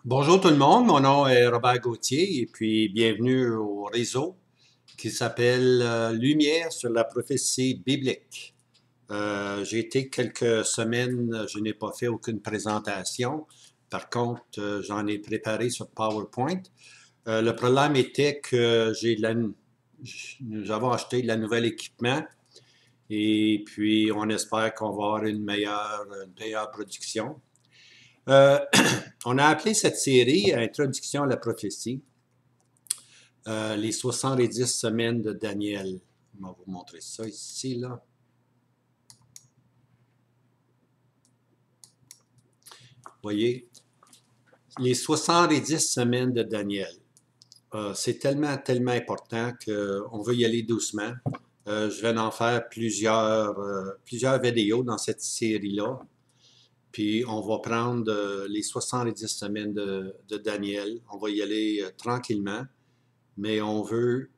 Bonjour tout le monde, mon nom est Robert Gauthier et puis bienvenue au réseau qui s'appelle Lumière sur la prophétie biblique. J'ai été quelques semaines, je n'ai pas fait aucune présentation. Par contre, j'en ai préparé sur PowerPoint. Le problème était que nous avons acheté de la nouvelle équipement et puis on espère qu'on va avoir une meilleure production. Euh, on a appelé cette série Introduction à la prophétie, les 70 semaines de Daniel. On va vous montrer ça ici, là. Vous voyez, les 70 semaines de Daniel. C'est tellement important qu'on veut y aller doucement. Je vais en faire plusieurs vidéos dans cette série-là. Puis on va prendre les 70 semaines de Daniel. On va y aller tranquillement, mais on veut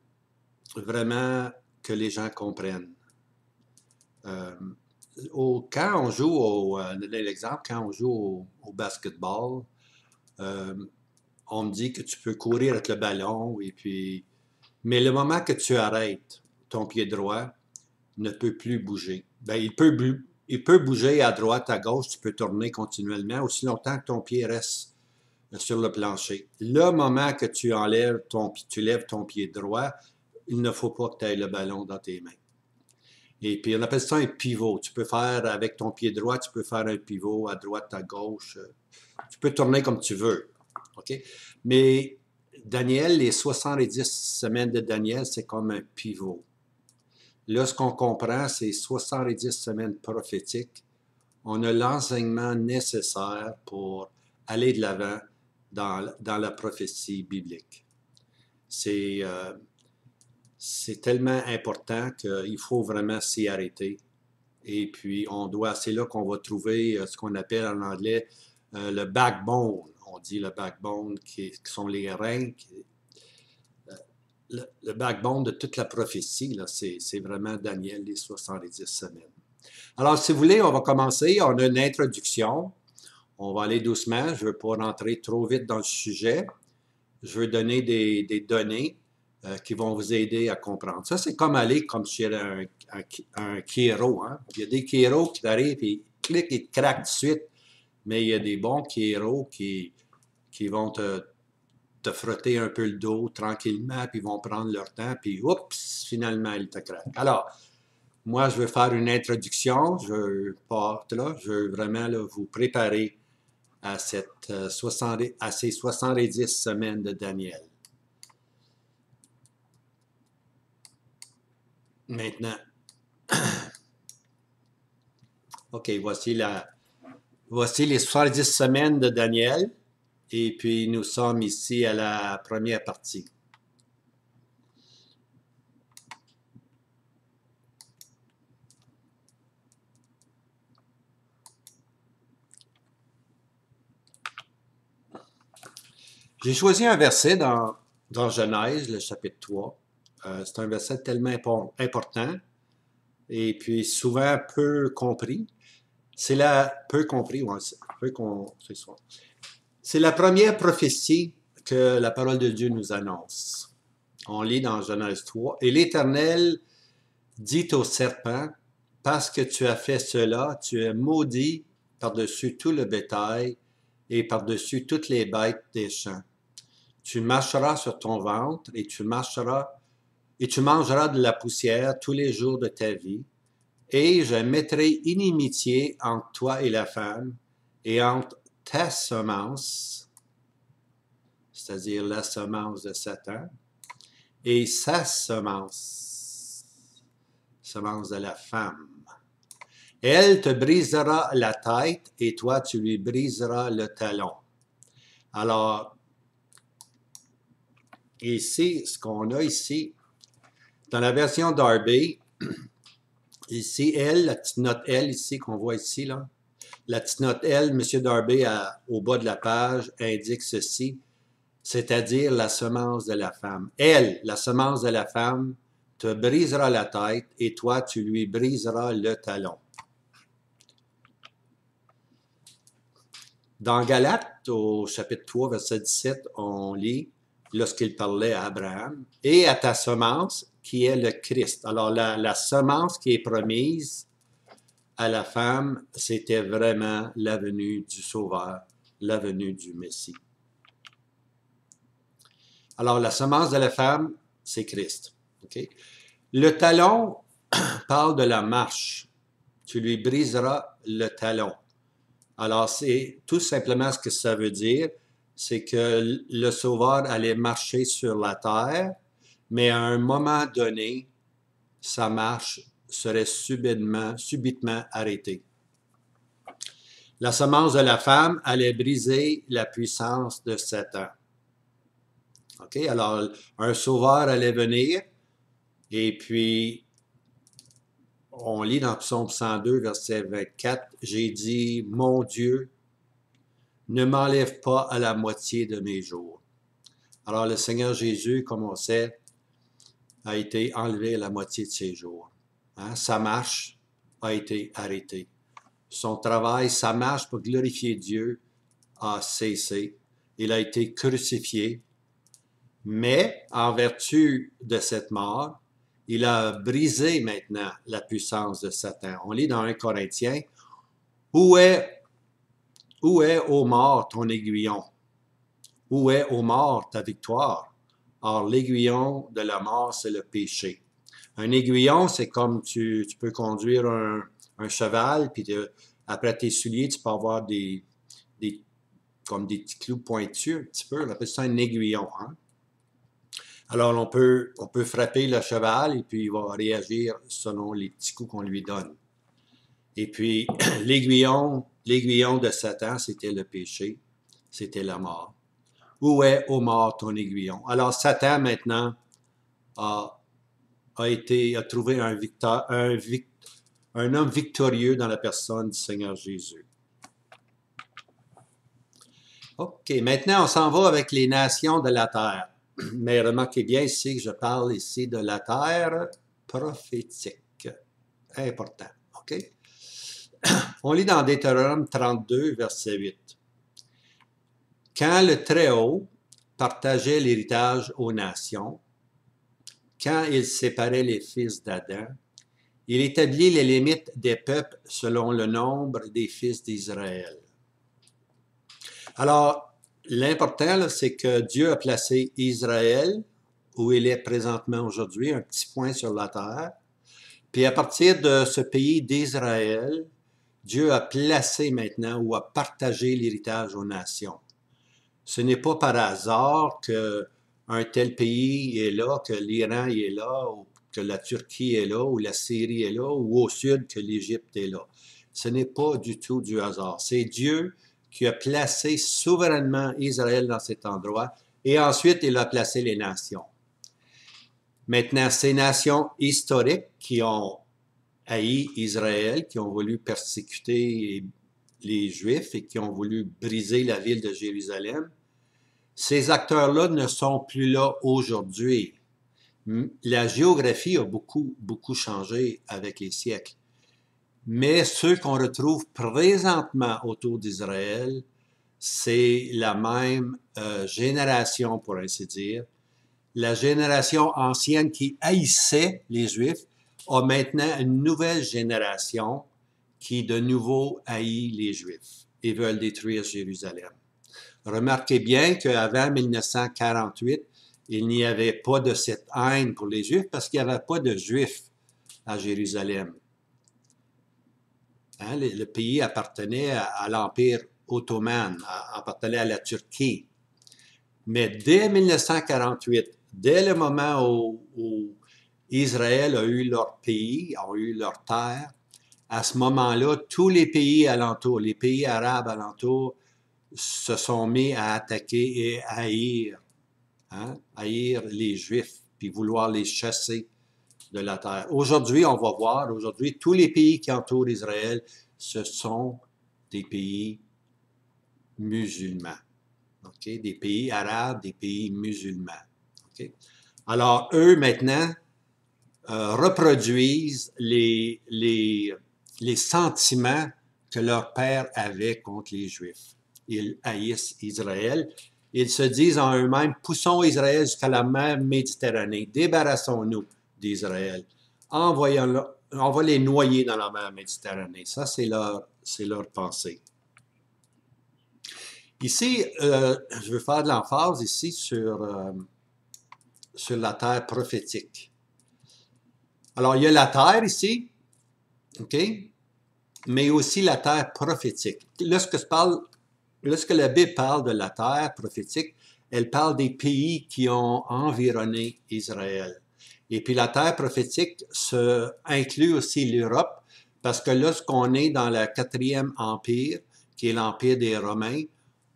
vraiment que les gens comprennent. Quand on joue l'exemple, quand on joue au basketball, euh, on me dit que tu peux courir avec le ballon, mais le moment que tu arrêtes, ton pied droit ne peut plus bouger. Ben, il peut bouger à droite, à gauche, tu peux tourner continuellement aussi longtemps que ton pied reste sur le plancher. Le moment que tu lèves ton pied droit, il ne faut pas que tu aies le ballon dans tes mains. Et puis on appelle ça un pivot. Tu peux faire avec ton pied droit, tu peux faire un pivot à droite, à gauche. Tu peux tourner comme tu veux. OK? Mais Daniel, les 70 semaines de Daniel, c'est comme un pivot. Là, ce qu'on comprend, c'est 70 semaines prophétiques. On a l'enseignement nécessaire pour aller de l'avant dans la prophétie biblique. C'est tellement important qu'il faut vraiment s'y arrêter. Et puis, c'est là qu'on va trouver ce qu'on appelle en anglais le backbone. On dit le backbone qui sont les reins. Le backbone de toute la prophétie, c'est vraiment Daniel, les 70 semaines. Alors, si vous voulez, on va commencer. On a une introduction. On va aller doucement. Je ne veux pas rentrer trop vite dans le sujet. Je veux donner des données qui vont vous aider à comprendre. Ça, c'est comme si c'était un Kiro. Hein? Il y a des Kiros qui arrivent et cliquent et craquent tout de suite, mais il y a des bons Kiros qui vont te frotter un peu le dos tranquillement, puis ils vont prendre leur temps, puis oups, finalement, ils te craquent. Alors, moi, je veux faire une introduction. Je veux vraiment là, vous préparer à ces 70 semaines de Daniel. Maintenant, OK, voici les 70 semaines de Daniel. Et puis, nous sommes ici à la première partie. J'ai choisi un verset dans Genèse, le chapitre 3. C'est un verset tellement important et puis souvent peu compris. Peu compris, ouais, c'est ça. C'est la première prophétie que la parole de Dieu nous annonce. On lit dans Genèse 3. Et l'Éternel dit au serpent, parce que tu as fait cela, tu es maudit par-dessus tout le bétail et par-dessus toutes les bêtes des champs. Tu marcheras sur ton ventre et tu mangeras de la poussière tous les jours de ta vie. Et je mettrai inimitié entre toi et la femme, et entre ta semence, c'est-à-dire la semence de Satan, et sa semence de la femme. Elle te brisera la tête, et toi tu lui briseras le talon. Alors, ici, ce qu'on a ici, dans la version Darby, ici, la petite note L ici qu'on voit ici, là, la petite note L, M. Darby, au bas de la page, indique ceci, c'est-à-dire la semence de la femme. Elle, la semence de la femme, te brisera la tête et toi, tu lui briseras le talon. Dans Galates, au chapitre 3, verset 17, on lit lorsqu'il parlait à Abraham, et à ta semence qui est le Christ. Alors, la semence qui est promise à la femme, c'était vraiment la venue du Sauveur, la venue du Messie. Alors, la semence de la femme, c'est Christ. Okay? Le talon parle de la marche. Tu lui briseras le talon. Alors, c'est tout simplement ce que ça veut dire, c'est que le Sauveur allait marcher sur la terre, mais à un moment donné, sa marche serait subitement arrêtée. La semence de la femme allait briser la puissance de Satan. OK? Alors, un Sauveur allait venir, et puis on lit dans Psaume 102, verset 24, « J'ai dit, mon Dieu, ne m'enlève pas à la moitié de mes jours. » Alors le Seigneur Jésus, comme on sait, a été enlevé à la moitié de ses jours. Hein? Sa marche a été arrêtée. Son travail, sa marche pour glorifier Dieu a cessé. Il a été crucifié. Mais en vertu de cette mort, il a brisé maintenant la puissance de Satan. On lit dans 1 Corinthiens, « Où est, ô mort, ton aiguillon? Où est, ô mort, ta victoire? Or, l'aiguillon de la mort, c'est le péché. » Un aiguillon, c'est comme tu peux conduire un cheval, puis après tes souliers, tu peux avoir comme des petits clous pointus un petit peu. On appelle ça un aiguillon. Hein? Alors, on peut frapper le cheval et puis il va réagir selon les petits coups qu'on lui donne. Et puis, l'aiguillon de Satan, c'était le péché, c'était la mort. Où est, ô mort, ton aiguillon? Alors, Satan, maintenant, a trouvé un homme victorieux dans la personne du Seigneur Jésus. OK, maintenant, on s'en va avec les nations de la terre. Mais remarquez bien ici que je parle ici de la terre prophétique. Important, OK? On lit dans Deutéronome 32, verset 8. Quand le Très-Haut partageait l'héritage aux nations, quand il séparait les fils d'Adam, il établit les limites des peuples selon le nombre des fils d'Israël. Alors, l'important, c'est que Dieu a placé Israël où il est présentement aujourd'hui, un petit point sur la terre. Puis à partir de ce pays d'Israël, Dieu a placé maintenant ou a partagé l'héritage aux nations. Ce n'est pas par hasard qu'un tel pays est là, que l'Iran est là, ou que la Turquie est là, ou la Syrie est là, ou au sud que l'Égypte est là. Ce n'est pas du tout du hasard. C'est Dieu qui a placé souverainement Israël dans cet endroit, et ensuite il a placé les nations. Maintenant, ces nations historiques qui ont haï Israël, qui ont voulu persécuter les Juifs et qui ont voulu briser la ville de Jérusalem, ces acteurs-là ne sont plus là aujourd'hui. La géographie a beaucoup changé avec les siècles. Mais ceux qu'on retrouve présentement autour d'Israël, c'est la même génération, pour ainsi dire. La génération ancienne qui haïssait les Juifs a maintenant une nouvelle génération qui de nouveau haït les Juifs et veulent détruire Jérusalem. Remarquez bien qu'avant 1948, il n'y avait pas de cette haine pour les Juifs parce qu'il n'y avait pas de Juifs à Jérusalem. Hein, le pays appartenait à l'Empire ottoman, appartenait à la Turquie. Mais dès 1948, dès le moment où Israël a eu leur pays, a eu leur terre, à ce moment-là, tous les pays alentours, les pays arabes alentours, se sont mis à attaquer et à haïr les Juifs, puis vouloir les chasser de la terre. Aujourd'hui, on va voir, tous les pays qui entourent Israël, ce sont des pays musulmans. Okay? Des pays arabes, des pays musulmans. Okay? Alors, eux, maintenant, reproduisent les sentiments que leur père avait contre les Juifs. ils haïssent Israël. Ils se disent en eux-mêmes, poussons Israël jusqu'à la mer Méditerranée, débarrassons-nous d'Israël, on va les noyer dans la mer Méditerranée. Ça, c'est leur pensée. Ici, je veux faire de l'emphase ici sur la terre prophétique. Alors, il y a la terre ici, OK? Mais aussi la terre prophétique. Lorsque la Bible parle de la terre prophétique, elle parle des pays qui ont environné Israël. Et puis la terre prophétique inclut aussi l'Europe, parce que lorsqu'on est dans le 4e empire, qui est l'empire des Romains,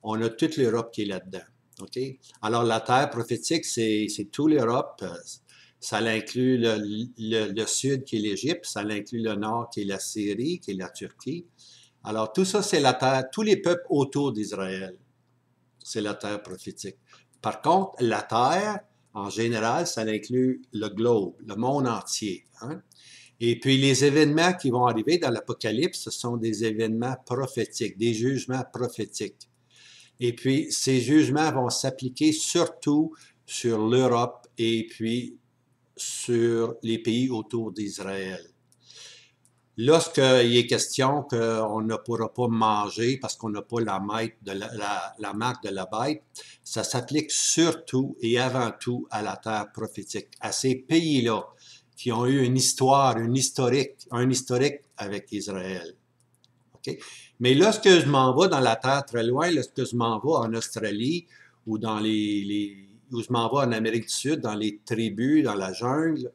on a toute l'Europe qui est là-dedans. Okay? Alors la terre prophétique, c'est toute l'Europe. Ça inclut le sud qui est l'Égypte, ça inclut le nord qui est la Syrie, qui est la Turquie. Alors tout ça, c'est la terre, tous les peuples autour d'Israël, c'est la terre prophétique. Par contre, la terre, en général, ça inclut le globe, le monde entier. Hein? Et puis les événements qui vont arriver dans l'Apocalypse, ce sont des événements prophétiques, des jugements prophétiques. Et puis ces jugements vont s'appliquer surtout sur l'Europe et puis sur les pays autour d'Israël. Lorsqu'il est question qu'on ne pourra pas manger parce qu'on n'a pas la marque de la bête, ça s'applique surtout et avant tout à la terre prophétique, à ces pays-là qui ont eu une histoire, un historique avec Israël. Okay? Mais lorsque je m'en vais dans la terre très loin, lorsque je m'en vais en Australie ou où je m'en vais en Amérique du Sud, dans les tribus, dans la jungle,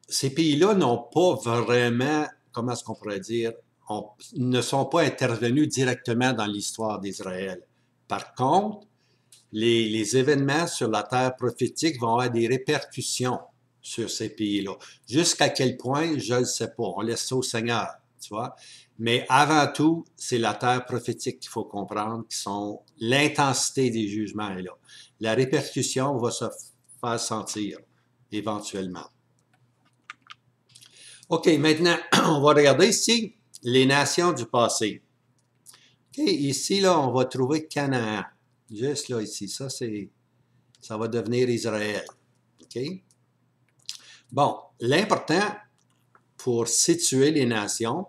ces pays-là n'ont pas vraiment, comment est-ce qu'on pourrait dire, ne sont pas intervenus directement dans l'histoire d'Israël. Par contre, les événements sur la terre prophétique vont avoir des répercussions sur ces pays-là. Jusqu'à quel point, je ne sais pas. On laisse ça au Seigneur, tu vois. Mais avant tout, c'est la terre prophétique qu'il faut comprendre, qui sont l'intensité des jugements est là. La répercussion va se faire sentir éventuellement. OK, maintenant, on va regarder ici les nations du passé. OK, ici, là, on va trouver Canaan. Juste là, ici. Ça va devenir Israël. OK? Bon, l'important pour situer les nations,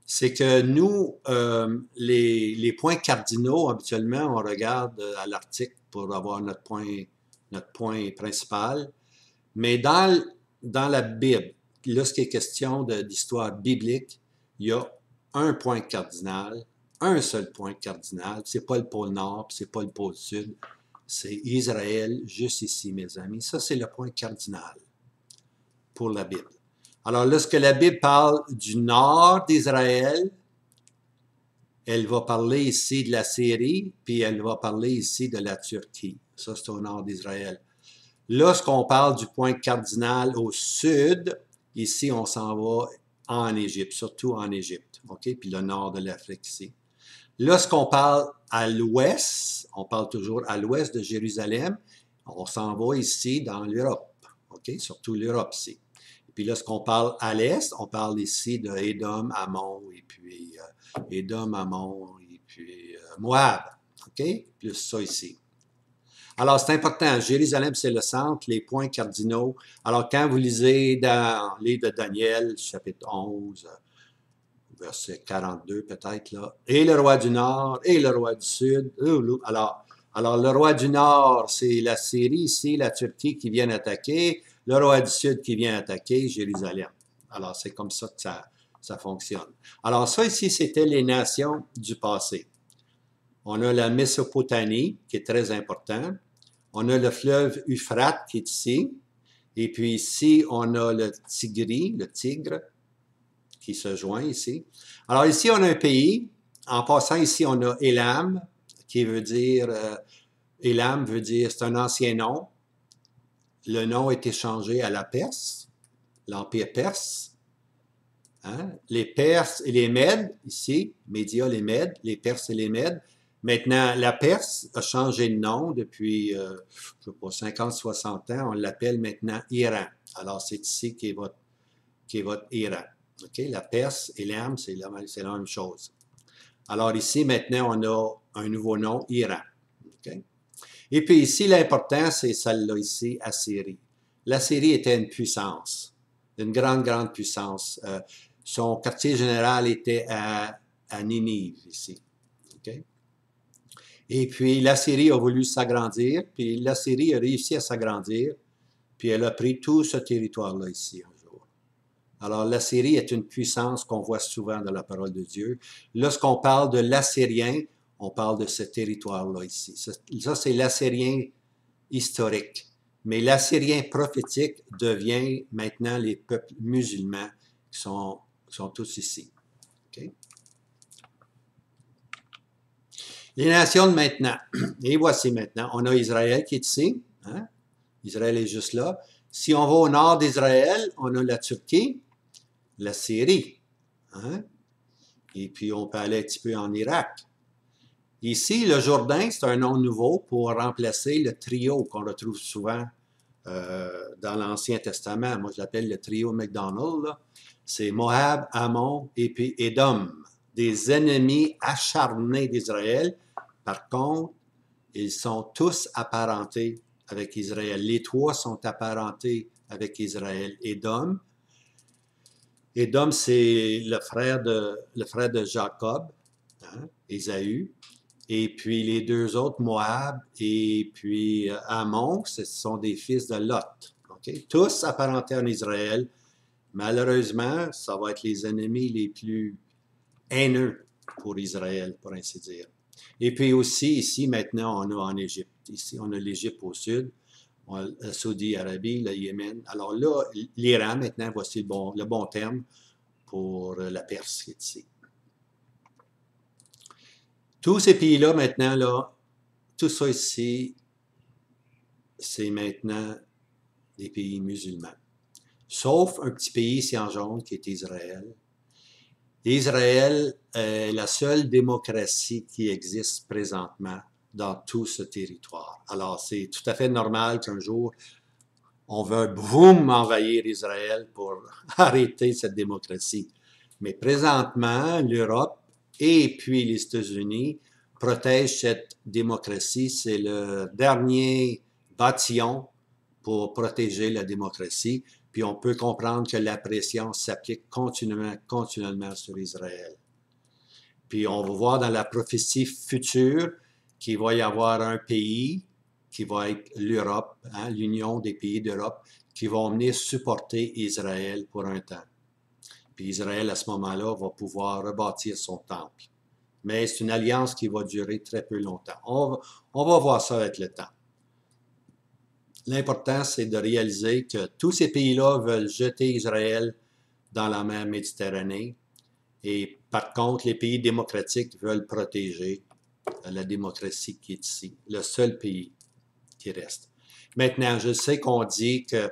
c'est que nous, les points cardinaux, habituellement, on regarde à l'article pour avoir notre point principal. Mais dans la Bible, lorsqu'il est question d'histoire biblique, il y a un point cardinal, un seul point cardinal. C'est pas le pôle Nord, c'est pas le pôle Sud. C'est Israël, juste ici, mes amis. Ça, c'est le point cardinal pour la Bible. Alors, lorsque la Bible parle du nord d'Israël, elle va parler ici de la Syrie, puis elle va parler ici de la Turquie. Ça, c'est au nord d'Israël. Lorsqu'on parle du point cardinal au sud, ici, on s'en va en Égypte, surtout en Égypte, OK? Puis le nord de l'Afrique ici. Lorsqu'on parle à l'ouest, on parle toujours à l'ouest de Jérusalem, on s'en va ici dans l'Europe, OK? Surtout l'Europe ici. Puis lorsqu'on parle à l'est, on parle ici de Édom, Ammon, et puis Moab, OK? Plus ça ici. Alors, c'est important. Jérusalem, c'est le centre, les points cardinaux. Alors, quand vous lisez dans le livre de Daniel, chapitre 11, verset 42 peut-être, là, et le roi du Nord, et le roi du Sud. Alors le roi du Nord, c'est la Syrie ici, la Turquie qui vient attaquer, le roi du Sud qui vient attaquer Jérusalem. Alors, c'est comme ça que ça fonctionne. Alors, ça ici, c'était les nations du passé. On a la Mésopotamie, qui est très important. On a le fleuve Euphrate, qui est ici. Et puis ici, on a le Tigre, qui se joint ici. Alors ici, on a un pays. En passant, ici, on a Élam, qui veut dire... Élam veut dire, c'est un ancien nom. Le nom a été changé à la Perse, l'Empire perse. Hein? Les Perses et les Mèdes, ici, Média, les Mèdes, les Perses et les Mèdes. Maintenant, la Perse a changé de nom depuis, je ne sais pas, 50, 60 ans. On l'appelle maintenant Iran. Alors, c'est ici qui est votre Iran. Okay? La Perse et l'Iran, c'est la même chose. Alors ici, maintenant, on a un nouveau nom, Iran. Okay? Et puis ici, l'important, c'est celle-là ici, Assyrie. L'Assyrie était une puissance, une grande, grande puissance. Son quartier général était à Ninive, ici. Okay? Et puis l'Assyrie a voulu s'agrandir, puis l'Assyrie a réussi à s'agrandir, puis elle a pris tout ce territoire-là ici un jour. Alors l'Assyrie est une puissance qu'on voit souvent dans la parole de Dieu. Lorsqu'on parle de l'Assyrien, on parle de ce territoire-là ici. Ça, c'est l'Assyrien historique. Mais l'Assyrien prophétique devient maintenant les peuples musulmans qui sont tous ici. Okay? Les nations de maintenant. Et voici maintenant. On a Israël qui est ici. Hein? Israël est juste là. Si on va au nord d'Israël, on a la Turquie, la Syrie. Hein? Et puis on peut aller un petit peu en Irak. Ici, le Jourdain, c'est un nom nouveau pour remplacer le trio qu'on retrouve souvent dans l'Ancien Testament. Moi, je l'appelle le trio McDonald. C'est Moab, Ammon et puis Édom, des ennemis acharnés d'Israël. Par contre, ils sont tous apparentés avec Israël. Les trois sont apparentés avec Israël. Édom, c'est le frère de Jacob, hein, Ésaü. Et puis les deux autres, Moab et puis Ammon, ce sont des fils de Lot. Okay? Tous apparentés en Israël. Malheureusement, ça va être les ennemis les plus haineux pour Israël, pour ainsi dire. Et puis aussi, ici, maintenant, on a en Égypte. Ici, on a l'Égypte au sud, la Saudi-Arabie, le Yémen. Alors là, l'Iran, maintenant, voici le bon terme pour la Perse qui est ici. Tous ces pays-là, maintenant, là, tout ça ici, c'est maintenant des pays musulmans. Sauf un petit pays ici en jaune qui est Israël. Israël est la seule démocratie qui existe présentement dans tout ce territoire. Alors, c'est tout à fait normal qu'un jour, on veut boum envahir Israël pour arrêter cette démocratie. Mais présentement, l'Europe et puis les États-Unis protègent cette démocratie. C'est le dernier bâtillon pour protéger la démocratie. Puis on peut comprendre que la pression s'applique continuellement sur Israël. Puis on va voir dans la prophétie future qu'il va y avoir un pays qui va être l'Europe, hein, l'Union des pays d'Europe, qui vont venir supporter Israël pour un temps. Puis Israël, à ce moment-là, va pouvoir rebâtir son temple. Mais c'est une alliance qui va durer très peu longtemps. On va voir ça avec le temps. L'important, c'est de réaliser que tous ces pays-là veulent jeter Israël dans la mer Méditerranée. Et par contre, les pays démocratiques veulent protéger la démocratie qui est ici, le seul pays qui reste. Maintenant, je sais qu'on dit que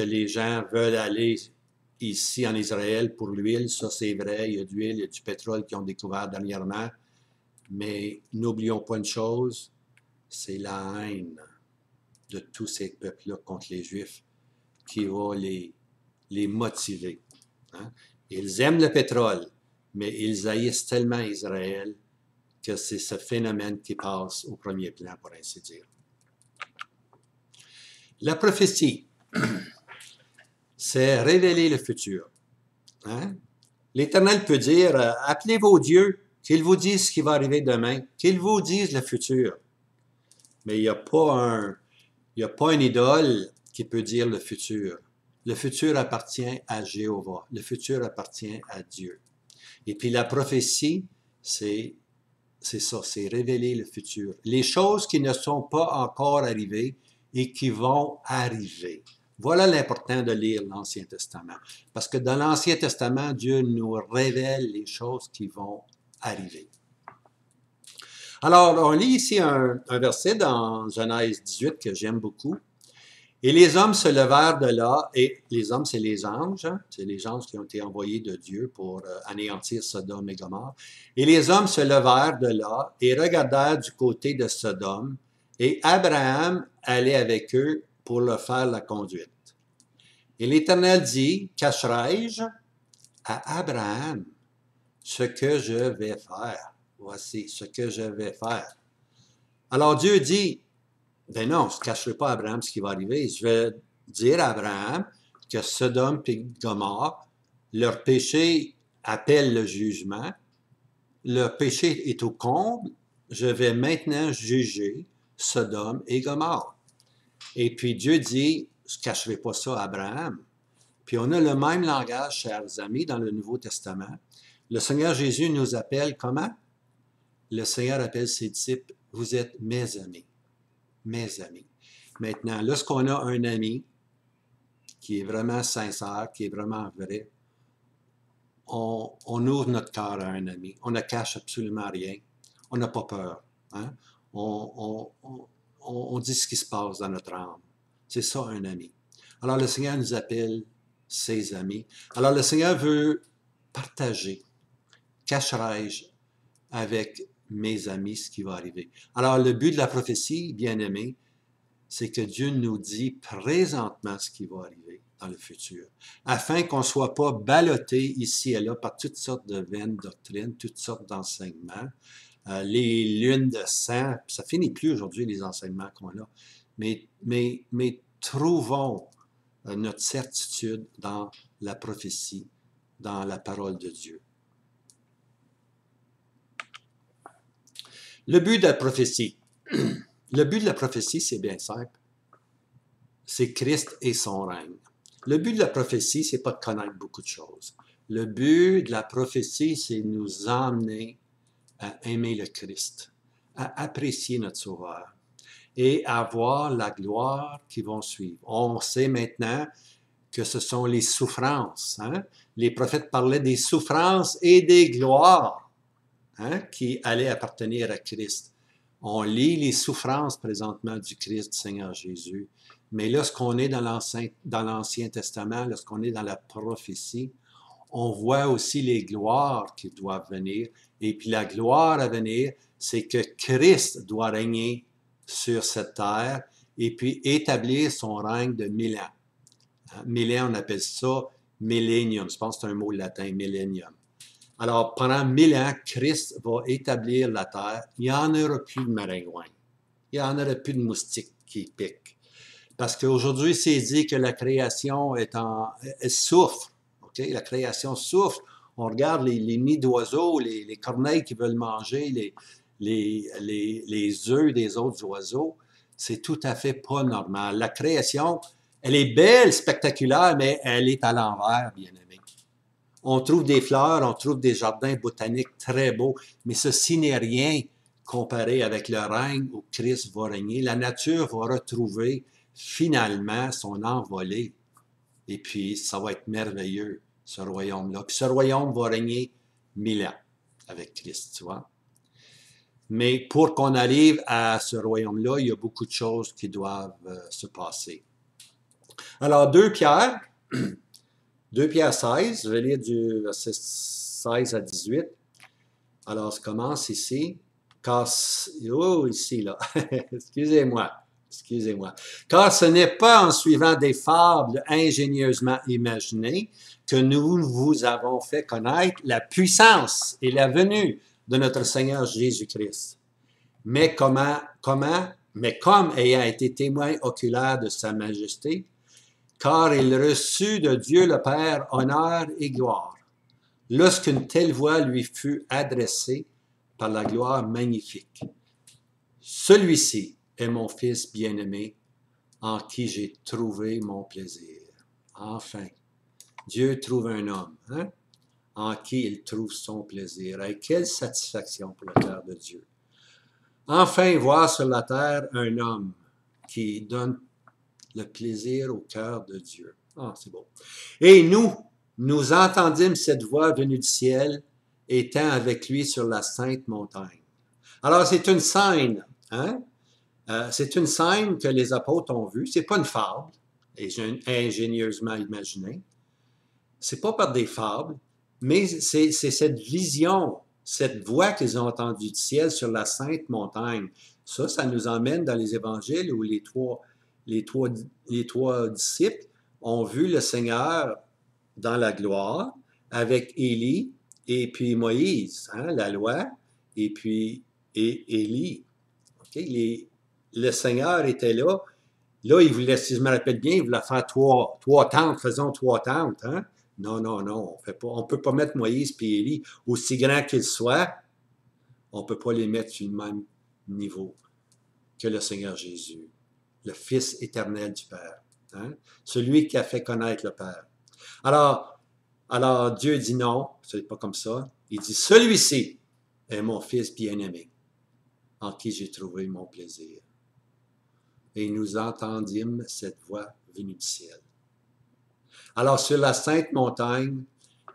les gens veulent aller ici en Israël pour l'huile. Ça, c'est vrai. Il y a de l'huile, il y a du pétrole qu'ils ont découvert dernièrement. Mais n'oublions pas une chose, c'est la haine de tous ces peuples-là contre les Juifs qui va les motiver. Hein? Ils aiment le pétrole, mais ils haïssent tellement Israël que c'est ce phénomène qui passe au premier plan, pour ainsi dire. La prophétie, c'est révéler le futur. Hein? L'Éternel peut dire, appelez vos dieux, qu'ils vous disent ce qui va arriver demain, qu'ils vous disent le futur. Mais il n'y a pas une idole qui peut dire le futur. Le futur appartient à Jéhovah. Le futur appartient à Dieu. Et puis la prophétie, c'est ça, c'est révéler le futur. Les choses qui ne sont pas encore arrivées et qui vont arriver. Voilà l'important de lire l'Ancien Testament. Parce que dans l'Ancien Testament, Dieu nous révèle les choses qui vont arriver. Alors, on lit ici un verset dans Genèse 18 que j'aime beaucoup. Et les hommes se levèrent de là, et les hommes, c'est les anges, hein? C'est les anges qui ont été envoyés de Dieu pour anéantir Sodome et Gomorrhe. Et les hommes se levèrent de là et regardèrent du côté de Sodome, et Abraham allait avec eux pour leur faire la conduite. Et l'Éternel dit, cacherai-je à Abraham ce que je vais faire. Voici ce que je vais faire. Alors Dieu dit, ben non, je ne cacherai pas à Abraham ce qui va arriver. Je vais dire à Abraham que Sodome et Gomorrhe, leur péché appelle le jugement. Leur péché est au comble. Je vais maintenant juger Sodome et Gomorrhe. Et puis Dieu dit, je ne cacherai pas ça à Abraham. Puis on a le même langage, chers amis, dans le Nouveau Testament. Le Seigneur Jésus nous appelle comment? Le Seigneur appelle ses disciples, vous êtes mes amis. Mes amis. Maintenant, lorsqu'on a un ami qui est vraiment sincère, qui est vraiment vrai, on ouvre notre cœur à un ami. On ne cache absolument rien. On n'a pas peur. Hein? On dit ce qui se passe dans notre âme. C'est ça, un ami. Alors, le Seigneur nous appelle ses amis. Alors, le Seigneur veut partager. Cacherai-je avec mes amis ce qui va arriver? Alors, le but de la prophétie, bien-aimé, c'est que Dieu nous dit présentement ce qui va arriver dans le futur, afin qu'on ne soit pas ballotté ici et là par toutes sortes de vaines doctrines, toutes sortes d'enseignements, les lunes de sang, ça finit plus aujourd'hui les enseignements qu'on a, mais trouvons notre certitude dans la prophétie, dans la parole de Dieu. Le but de la prophétie. Le but de la prophétie, c'est bien simple. C'est Christ et son règne. Le but de la prophétie, c'est pas de connaître beaucoup de choses. Le but de la prophétie, c'est de nous emmener à aimer le Christ, à apprécier notre Sauveur et à voir la gloire qui va suivre. On sait maintenant que ce sont les souffrances. Hein? Les prophètes parlaient des souffrances et des gloires qui allaient appartenir à Christ. On lit les souffrances présentement du Christ, du Seigneur Jésus. Mais lorsqu'on est dans l'Ancien Testament, lorsqu'on est dans la prophétie, on voit aussi les gloires qui doivent venir. Et puis la gloire à venir, c'est que Christ doit régner sur cette terre et puis établir son règne de 1000 ans. 1000 ans, on appelle ça millénium. Je pense que c'est un mot latin, millénium. Alors, pendant 1000 ans, Christ va établir la terre. Il n'y en aura plus de maringouins. Il n'y en aura plus de moustiques qui piquent. Parce qu'aujourd'hui, c'est dit que la création elle souffre. Okay? La création souffre. On regarde les nids d'oiseaux, les corneilles qui veulent manger les œufs des autres oiseaux. C'est tout à fait pas normal. La création, elle est belle, spectaculaire, mais elle est à l'envers, bien aimé. On trouve des fleurs, on trouve des jardins botaniques très beaux, mais ceci n'est rien comparé avec le règne où Christ va régner. La nature va retrouver finalement son envolée. Et puis, ça va être merveilleux, ce royaume-là. Puis ce royaume va régner 1000 ans avec Christ, tu vois. Mais pour qu'on arrive à ce royaume-là, il y a beaucoup de choses qui doivent se passer. Alors, 2 Pierre 16, je vais lire du verset 16 à 18. Alors, ça commence ici. Ici, là. Excusez-moi. Car ce n'est pas en suivant des fables ingénieusement imaginées que nous vous avons fait connaître la puissance et la venue de notre Seigneur Jésus-Christ. Mais comme ayant été témoin oculaire de sa majesté, car il reçut de Dieu le Père honneur et gloire, lorsqu'une telle voix lui fut adressée par la gloire magnifique. Celui-ci est mon Fils bien-aimé, en qui j'ai trouvé mon plaisir. Enfin, Dieu trouve un homme, en qui il trouve son plaisir. Et quelle satisfaction pour le cœur de Dieu. Enfin, voir sur la terre un homme qui donne le plaisir au cœur de Dieu. Ah, c'est beau. Et nous entendîmes cette voix venue du ciel, étant avec lui sur la sainte montagne. Alors, c'est une scène, c'est une scène que les apôtres ont vue. C'est pas une fable, ingénieusement imaginée. C'est pas par des fables, mais c'est cette vision, cette voix qu'ils ont entendue du ciel sur la sainte montagne. Ça nous emmène dans les évangiles où les trois disciples ont vu le Seigneur dans la gloire avec Élie et puis Moïse, hein, la loi, et puis Élie. Okay? Le Seigneur était là. Là, il voulait, si je me rappelle bien, il voulait faire trois tentes. Faisons trois tentes. Hein? Non, non, non. On ne peut pas mettre Moïse et Élie, aussi grands qu'ils soient, on ne peut pas les mettre sur le même niveau que le Seigneur Jésus, le Fils éternel du Père. Hein? Celui qui a fait connaître le Père. Alors Dieu dit non, c'est pas comme ça. Il dit, celui-ci est mon Fils bien-aimé, en qui j'ai trouvé mon plaisir. Et nous entendîmes cette voix venue du ciel. Alors, sur la sainte montagne,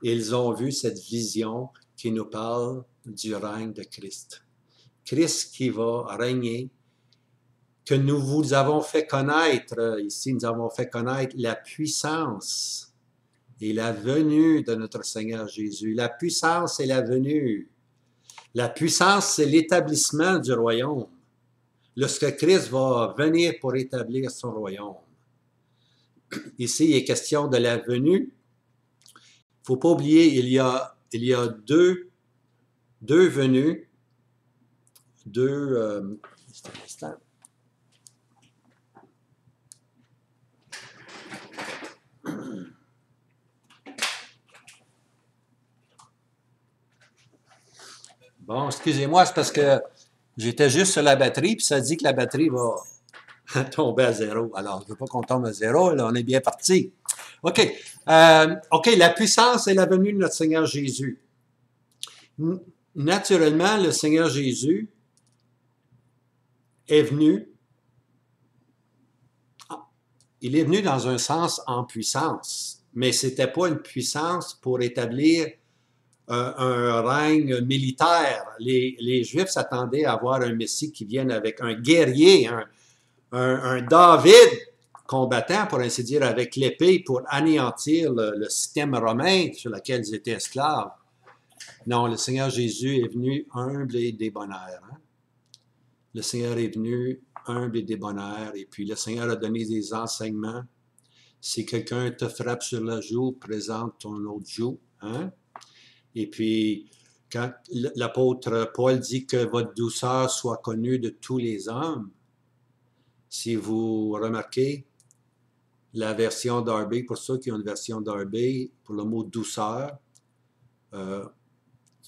ils ont vu cette vision qui nous parle du règne de Christ. Christ qui va régner, que nous vous avons fait connaître, ici nous avons fait connaître la puissance et la venue de notre Seigneur Jésus. La puissance et la venue. La puissance, c'est l'établissement du royaume. Lorsque Christ va venir pour établir son royaume. Ici, il est question de la venue. Il ne faut pas oublier, il y a deux venues, juste un instant. Bon, excusez-moi, c'est parce que j'étais juste sur la batterie, puis ça dit que la batterie va tomber à zéro. Alors, je ne veux pas qu'on tombe à zéro, là, on est bien parti. OK. La puissance et la venue de notre Seigneur Jésus. Naturellement, le Seigneur Jésus est venu, il est venu dans un sens en puissance, mais ce n'était pas une puissance pour établir un règne militaire. Les Juifs s'attendaient à voir un Messie qui vienne avec un guerrier, un David combattant, pour ainsi dire, avec l'épée pour anéantir le système romain sur lequel ils étaient esclaves. Non, le Seigneur Jésus est venu humble et débonnaire. Hein? Le Seigneur est venu humble et débonnaire, et puis le Seigneur a donné des enseignements. Si quelqu'un te frappe sur la joue, présente ton autre joue. Hein? Et puis, quand l'apôtre Paul dit que votre douceur soit connue de tous les hommes, si vous remarquez, la version Darby, pour ceux qui ont une version Darby, pour le mot douceur,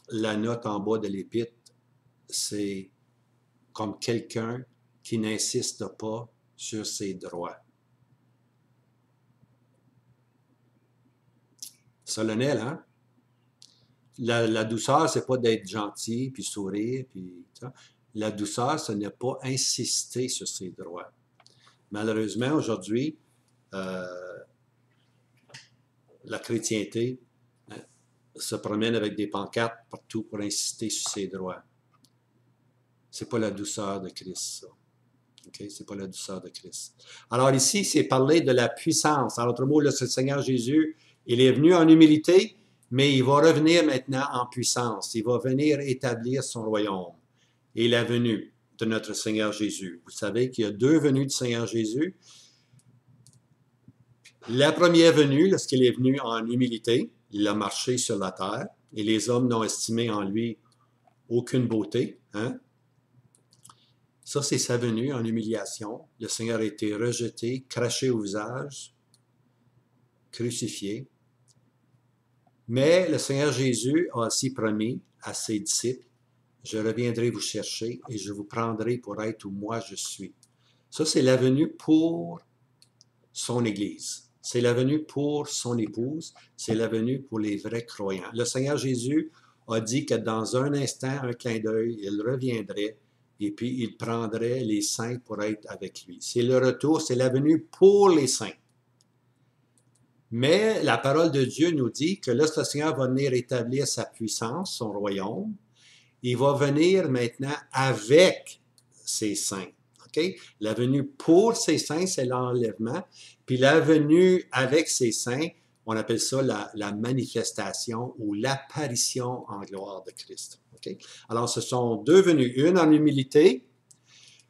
la note en bas de l'épître, c'est comme quelqu'un qui n'insiste pas sur ses droits. Solennel, hein? La douceur, c'est pas d'être gentil, puis sourire, puis ça. La douceur, ce n'est pas insister sur ses droits. Malheureusement, aujourd'hui, la chrétienté se promène avec des pancartes partout pour insister sur ses droits. C'est pas la douceur de Christ, ça. Okay? C'est pas la douceur de Christ. Alors ici, c'est parler de la puissance. En d'autres mots, là, c'est le Seigneur Jésus, il est venu en humilité, mais il va revenir maintenant en puissance. Il va venir établir son royaume. Et la venue de notre Seigneur Jésus. Vous savez qu'il y a deux venues du Seigneur Jésus. La première venue, lorsqu'il est venu en humilité, il a marché sur la terre et les hommes n'ont estimé en lui aucune beauté. Hein? Ça, c'est sa venue en humiliation. Le Seigneur a été rejeté, craché au visage, crucifié. Mais le Seigneur Jésus a aussi promis à ses disciples, « Je reviendrai vous chercher et je vous prendrai pour être où moi je suis. » Ça, c'est la venue pour son Église. C'est la venue pour son épouse. C'est la venue pour les vrais croyants. Le Seigneur Jésus a dit que dans un instant, un clin d'œil, il reviendrait et puis il prendrait les saints pour être avec lui. C'est le retour, c'est la venue pour les saints. Mais la parole de Dieu nous dit que lorsque le Seigneur va venir établir sa puissance, son royaume, il va venir maintenant avec ses saints. Okay? La venue pour ses saints, c'est l'enlèvement. Puis la venue avec ses saints, on appelle ça la manifestation ou l'apparition en gloire de Christ. Okay? Alors, ce sont deux venues. Une en humilité,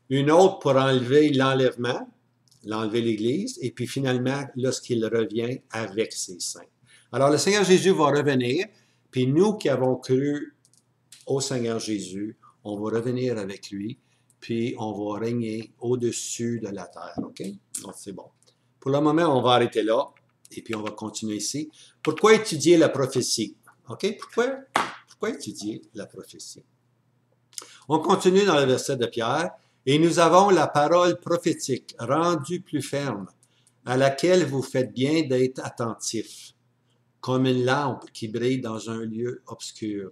une autre pour enlever l'enlèvement, l'enlever l'Église, et puis finalement, lorsqu'il revient avec ses saints. Alors, le Seigneur Jésus va revenir, Puis nous qui avons cru au Seigneur Jésus, on va revenir avec lui, puis on va régner au-dessus de la terre. OK? Donc, c'est bon. Pour le moment, on va arrêter là, et puis on va continuer ici. Pourquoi étudier la prophétie? OK? Pourquoi étudier la prophétie? On continue dans le verset de Pierre. Et nous avons la parole prophétique rendue plus ferme, à laquelle vous faites bien d'être attentifs, comme une lampe qui brille dans un lieu obscur,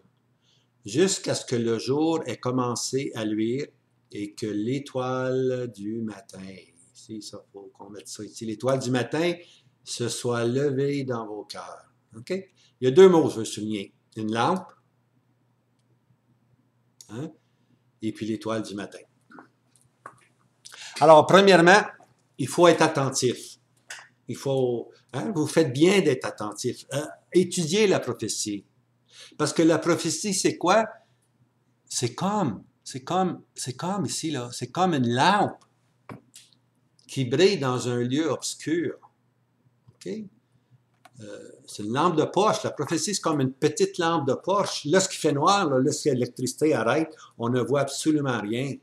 jusqu'à ce que le jour ait commencé à luire et que l'étoile du matin, ici, ça faut qu'on mette ça ici, l'étoile du matin se soit levée dans vos cœurs. OK? Il y a deux mots, je veux souligner. Une lampe, hein, et puis l'étoile du matin. Alors, premièrement, il faut être attentif. Il faut, hein, vous faites bien d'être attentif. Étudiez la prophétie. Parce que la prophétie, c'est quoi? C'est comme ici, là, c'est comme une lampe qui brille dans un lieu obscur. OK? C'est une lampe de poche. La prophétie, c'est comme une petite lampe de poche. Lorsqu'il fait noir, là, lorsque l'électricité arrête, on ne voit absolument rien.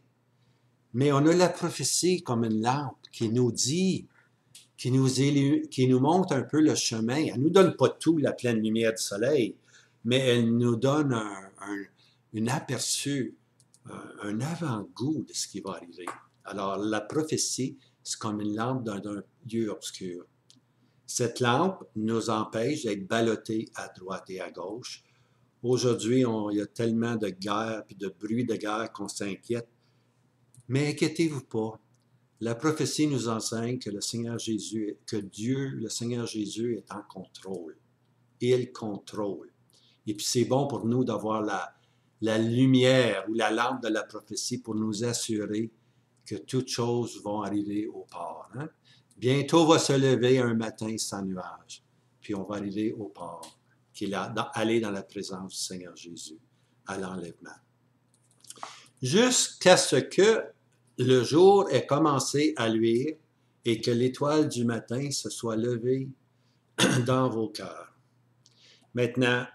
Mais on a la prophétie comme une lampe qui nous dit, qui nous montre un peu le chemin. Elle ne nous donne pas tout, la pleine lumière du soleil, mais elle nous donne un aperçu, un avant-goût de ce qui va arriver. Alors, la prophétie, c'est comme une lampe dans un lieu obscur. Cette lampe nous empêche d'être ballottés à droite et à gauche. Aujourd'hui, il y a tellement de guerre et de bruit de guerre qu'on s'inquiète. Mais inquiétez-vous pas. La prophétie nous enseigne que le Seigneur Jésus, que Dieu, le Seigneur Jésus, est en contrôle. Il contrôle. Et puis c'est bon pour nous d'avoir la lumière ou la lampe de la prophétie pour nous assurer que toutes choses vont arriver au port. Hein? Bientôt va se lever un matin sans nuage. Puis on va arriver au port, qui est aller dans la présence du Seigneur Jésus, à l'enlèvement. Jusqu'à ce que le jour ait commencé à luire et que l'étoile du matin se soit levée dans vos cœurs. Maintenant,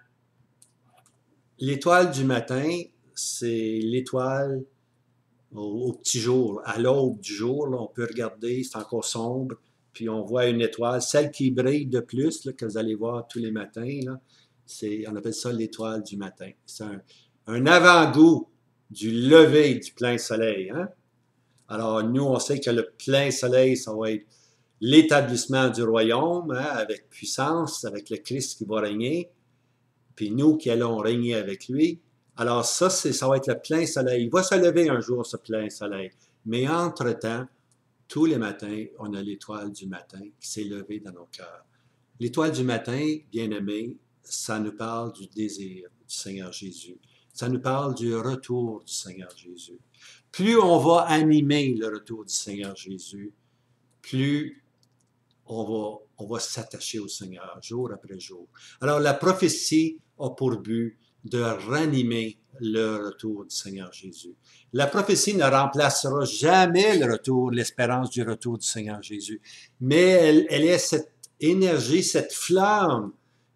l'étoile du matin, c'est l'étoile au petit jour, à l'aube du jour. Là, on peut regarder, c'est encore sombre, puis on voit une étoile, celle qui brille de plus, là, que vous allez voir tous les matins, là, on appelle ça l'étoile du matin. C'est un avant-goût du lever du plein soleil. Hein? Alors, nous, on sait que le plein soleil, ça va être l'établissement du royaume, hein, avec puissance, avec le Christ qui va régner, puis nous qui allons régner avec lui. Alors ça va être le plein soleil. Il va se lever un jour, ce plein soleil. Mais entre-temps, tous les matins, on a l'étoile du matin qui s'est levée dans nos cœurs. L'étoile du matin, bien-aimé, ça nous parle du désir du Seigneur Jésus. Ça nous parle du retour du Seigneur Jésus. Plus on va animer le retour du Seigneur Jésus, plus on va s'attacher au Seigneur jour après jour. Alors la prophétie a pour but de ranimer le retour du Seigneur Jésus. La prophétie ne remplacera jamais le retour, l'espérance du retour du Seigneur Jésus, mais elle est cette énergie, cette flamme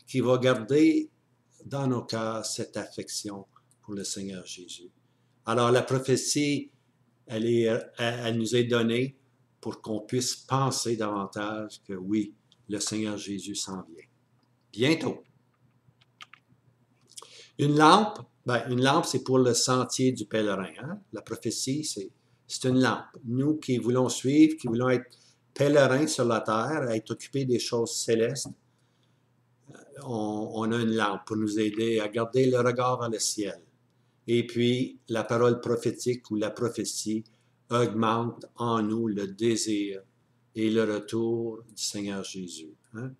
qui va garder dans nos cœurs cette affection pour le Seigneur Jésus. Alors la prophétie, elle nous est donnée pour qu'on puisse penser davantage que oui, le Seigneur Jésus s'en vient. Bientôt. Une lampe, c'est pour le sentier du pèlerin. Hein? La prophétie, c'est une lampe. Nous qui voulons suivre, qui voulons être pèlerins sur la terre, être occupés des choses célestes, on a une lampe pour nous aider à garder le regard vers le ciel. Et puis, la parole prophétique ou la prophétie augmente en nous le désir et le retour du Seigneur Jésus. Hein?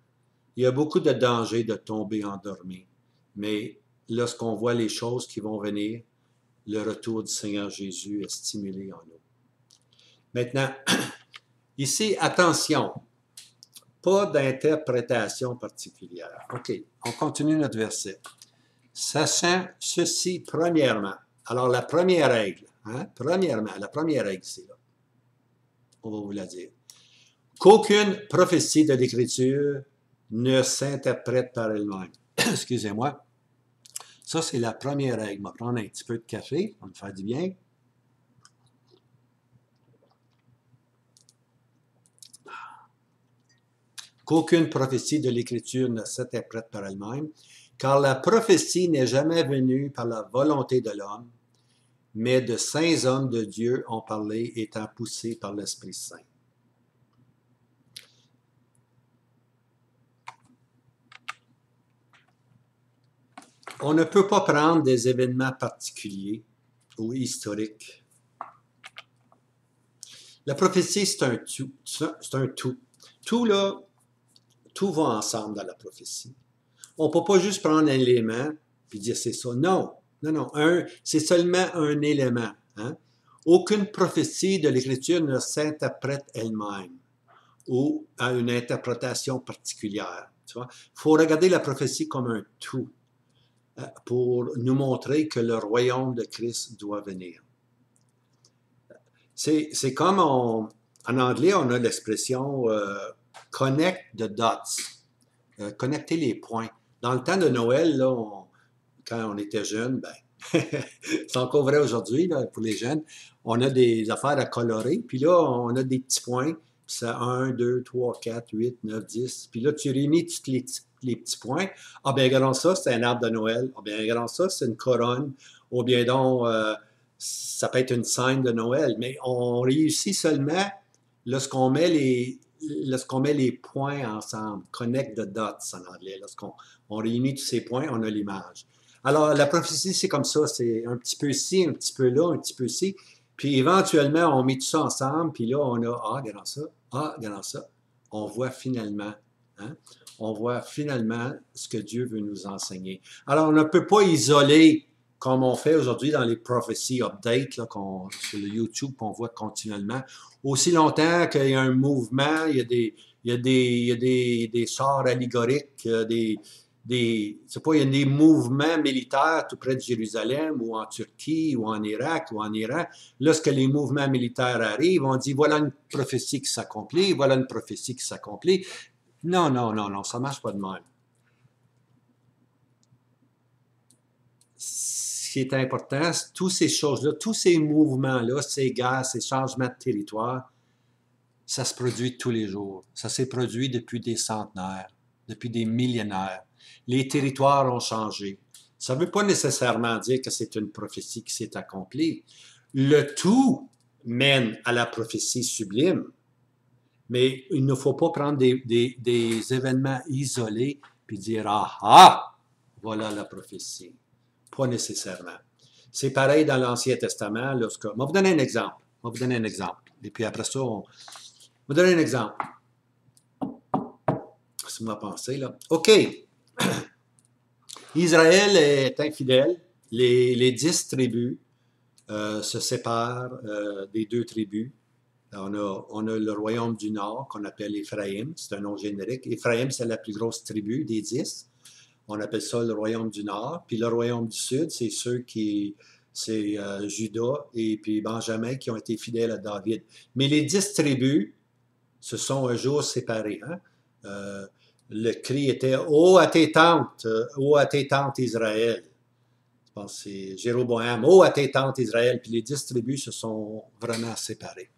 Il y a beaucoup de dangers de tomber endormi, mais lorsqu'on voit les choses qui vont venir, le retour du Seigneur Jésus est stimulé en nous. Maintenant, ici, attention, pas d'interprétation particulière. OK, on continue notre verset. Sachant ceci premièrement. Alors, la première règle, hein? Premièrement, la première règle, c'est là. On va vous la dire. Qu'aucune prophétie de l'Écriture ne s'interprète par elle-même. Excusez-moi. Ça, c'est la première règle. On va prendre un petit peu de café, on va me faire du bien. Qu'aucune prophétie de l'Écriture ne s'interprète par elle-même, car la prophétie n'est jamais venue par la volonté de l'homme, mais de saints hommes de Dieu ont parlé, étant poussés par l'Esprit Saint. On ne peut pas prendre des événements particuliers ou historiques. La prophétie, c'est un tout. C'est un tout. Tout, là, tout va ensemble dans la prophétie. On ne peut pas juste prendre un élément et dire c'est ça. Non, non, non. C'est seulement un élément. Hein? Aucune prophétie de l'Écriture ne s'interprète elle-même ou a une interprétation particulière. Il faut regarder la prophétie comme un tout pour nous montrer que le royaume de Christ doit venir. C'est comme en anglais, on a l'expression connect the dots, connecter les points. Dans le temps de Noël, là, quand on était jeune, ben, c'est encore vrai aujourd'hui pour les jeunes, on a des affaires à colorer, puis là, on a des petits points, puis c'est 1, 2, 3, 4, 8, 9, 10, puis là, tu réunis tous les petits points. Ah bien, regardons ça, c'est un arbre de Noël. Ah bien, regardons ça, c'est une couronne. Ou bien donc, ça peut être une scène de Noël. Mais on réussit seulement lorsqu'on met les points ensemble. Connect the dots en anglais. Lorsqu'on réunit tous ces points, on a l'image. Alors, la prophétie, c'est comme ça. C'est un petit peu ici, un petit peu là, un petit peu ici. Puis éventuellement, on met tout ça ensemble. Puis là, on a, regardons ça. Regardons ça. On voit finalement, hein? On voit finalement ce que Dieu veut nous enseigner. Alors, on ne peut pas isoler, comme on fait aujourd'hui dans les prophecy updates, là, sur le YouTube, qu'on voit continuellement. Aussi longtemps qu'il y a un mouvement, il y a des chars allégoriques, il y a des mouvements militaires tout près de Jérusalem, ou en Turquie, ou en Irak, ou en Iran. Lorsque les mouvements militaires arrivent, on dit, voilà une prophétie qui s'accomplit, voilà une prophétie qui s'accomplit. Non, non, non, non, ça ne marche pas de même. Ce qui est important, toutes ces choses-là, tous ces mouvements-là, ces guerres, ces changements de territoire, ça se produit tous les jours. Ça s'est produit depuis des centenaires, depuis des millénaires. Les territoires ont changé. Ça ne veut pas nécessairement dire que c'est une prophétie qui s'est accomplie. Le tout mène à la prophétie sublime. Mais il ne faut pas prendre des événements isolés puis dire voilà la prophétie. Pas nécessairement. C'est pareil dans l'Ancien Testament. Je vais vous donner un exemple. Et puis après ça, je vais vous donner un exemple. C'est ma pensée, là. OK. Israël est infidèle. Les 10 tribus se séparent des 2 tribus. On a le royaume du Nord qu'on appelle Éphraïm, c'est un nom générique. Éphraïm, c'est la plus grosse tribu des 10. On appelle ça le royaume du Nord. Puis le royaume du Sud, c'est c'est Juda et puis Benjamin qui ont été fidèles à David. Mais les 10 tribus se sont un jour séparées. Hein? Le cri était « Oh à tes tentes Israël ». Je pense que c'est Jéroboam « Oh à tes tentes Israël ». Puis les 10 tribus se sont vraiment séparées.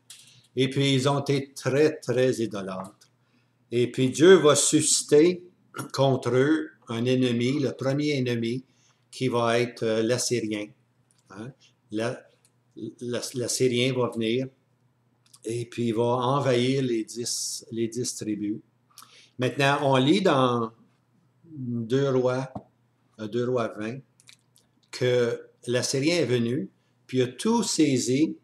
Et puis, ils ont été très, très idolâtres. Et puis, Dieu va susciter contre eux un ennemi, le premier ennemi, qui va être l'Assyrien. Hein? L'Assyrien va venir et puis il va envahir les 10 tribus. Maintenant, on lit dans 2 Rois 20, que l'Assyrien est venu, puis il a tout saisi,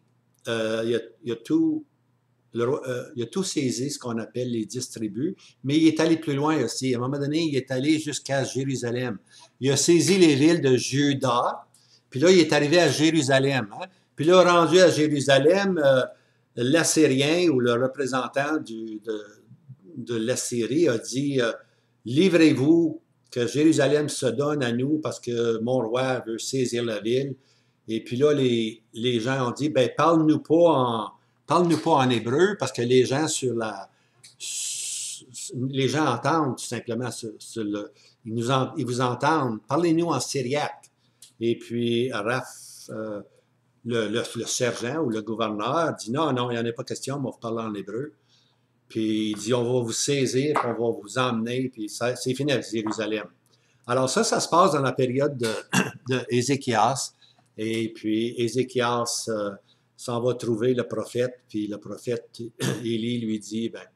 il a tout saisi ce qu'on appelle les 10 tribus, mais il est allé plus loin aussi. À un moment donné, il est allé jusqu'à Jérusalem. Il a saisi les villes de Juda, puis là, il est arrivé à Jérusalem. Hein? Puis là, rendu à Jérusalem, l'Assyrien ou le représentant de l'Assyrie a dit livrez-vous, que Jérusalem se donne à nous parce que mon roi veut saisir la ville. Et puis là, les gens ont dit ben, parle-nous pas en hébreu parce que les gens les gens entendent tout simplement ils vous entendent. Parlez-nous en syriaque. Et puis, Raph, le sergent ou le gouverneur dit non, non, il n'y en a pas question, on va vous parler en hébreu. Puis il dit on va vous saisir, puis on va vous emmener, puis c'est fini avec Jérusalem. Alors ça se passe dans la période de Ézéchias. Et puis Ézéchias s'en va trouver le prophète, puis le prophète Élie lui dit ben,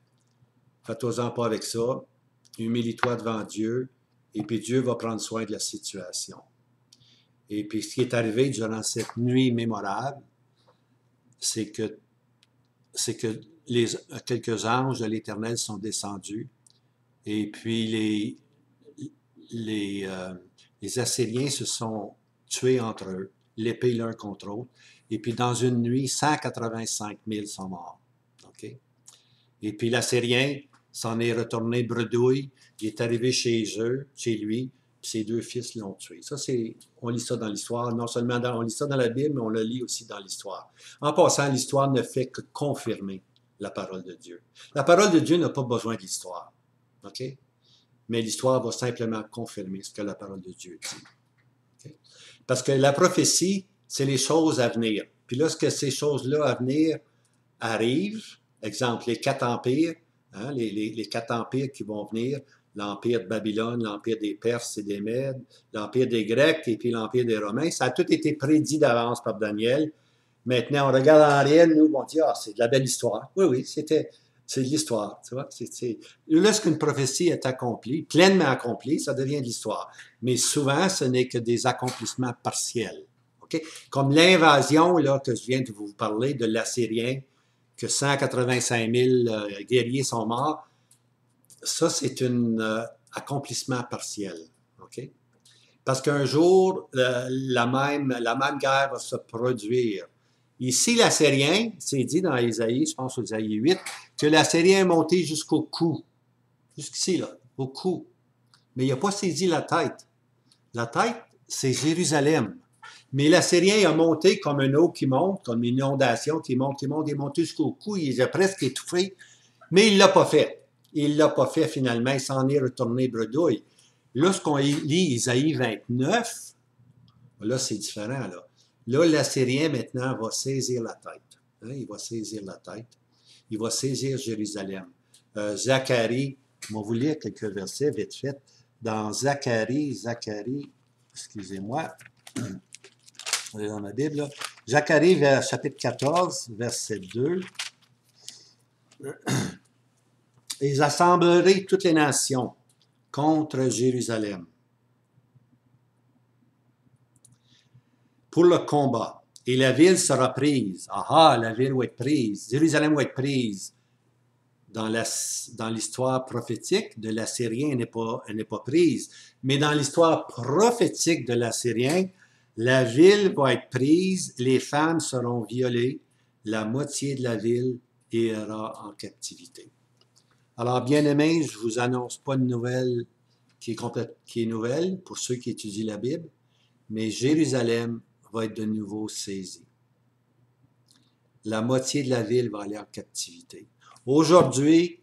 fais-toi-en pas avec ça, humilie-toi devant Dieu, et puis Dieu va prendre soin de la situation. Et puis ce qui est arrivé durant cette nuit mémorable, c'est que quelques anges de l'Éternel sont descendus, et puis les Assyriens se sont tués entre eux, l'épée l'un contre l'autre, et puis dans une nuit, 185 000 sont morts. Okay? Et puis l'Assyrien s'en est retourné bredouille, il est arrivé chez eux, chez lui, puis ses deux fils l'ont tué. Ça, on lit ça dans l'histoire, non seulement on lit ça dans la Bible, mais on le lit aussi dans l'histoire. En passant, l'histoire ne fait que confirmer la parole de Dieu. La parole de Dieu n'a pas besoin de l'histoire. OK? Mais l'histoire va simplement confirmer ce que la parole de Dieu dit. Okay? Parce que la prophétie, c'est les choses à venir. Puis lorsque ces choses-là à venir arrivent, exemple, les 4 empires, hein, les 4 empires qui vont venir, l'empire de Babylone, l'empire des Perses et des Mèdes, l'empire des Grecs et puis l'empire des Romains, ça a tout été prédit d'avance par Daniel. Maintenant, on regarde en réel, nous, on dit, ah, c'est de la belle histoire. Oui, oui, c'est de l'histoire, tu vois. Lorsqu'une prophétie est accomplie, pleinement accomplie, ça devient de l'histoire. Mais souvent, ce n'est que des accomplissements partiels. Okay? Comme l'invasion, là, que je viens de vous parler, de l'Assyrien, que 185 000 guerriers sont morts, ça, c'est un accomplissement partiel. Okay? Parce qu'un jour, la même guerre va se produire. Ici, l'Assyrien, c'est dit dans Isaïe, je pense au Isaïe 8, que l'Assyrien est monté jusqu'au cou. Jusqu'ici, là, au cou. Mais il n'a pas saisi la tête. La tête, c'est Jérusalem. Mais l'Assyrien a monté comme une eau qui monte, comme une inondation qui monte, il est monté jusqu'au cou, il est presque étouffé. Mais il ne l'a pas fait. Il ne l'a pas fait finalement, il s'en est retourné bredouille. Lorsqu'on lit Isaïe 29, là, c'est différent, là. Là, l'Assyrien, maintenant, va saisir la tête. Hein? Il va saisir la tête. Il va saisir Jérusalem. Zacharie, je vais vous lire quelques versets vite fait. Dans Zacharie, excusez-moi, dans ma Bible, là. Zacharie, chapitre 14, verset 2. Et j'assemblerai toutes les nations contre Jérusalem pour le combat. Et la ville sera prise. Ah, la ville va être prise. Jérusalem va être prise. Dans l'histoire prophétique de l'Assyrien, elle n'est pas prise. Mais dans l'histoire prophétique de l'Assyrien, la ville va être prise, les femmes seront violées, la moitié de la ville ira en captivité. Alors, bien-aimés, je ne vous annonce pas une nouvelle qui est nouvelle pour ceux qui étudient la Bible, mais Jérusalem va être de nouveau saisie. La moitié de la ville va aller en captivité. Aujourd'hui,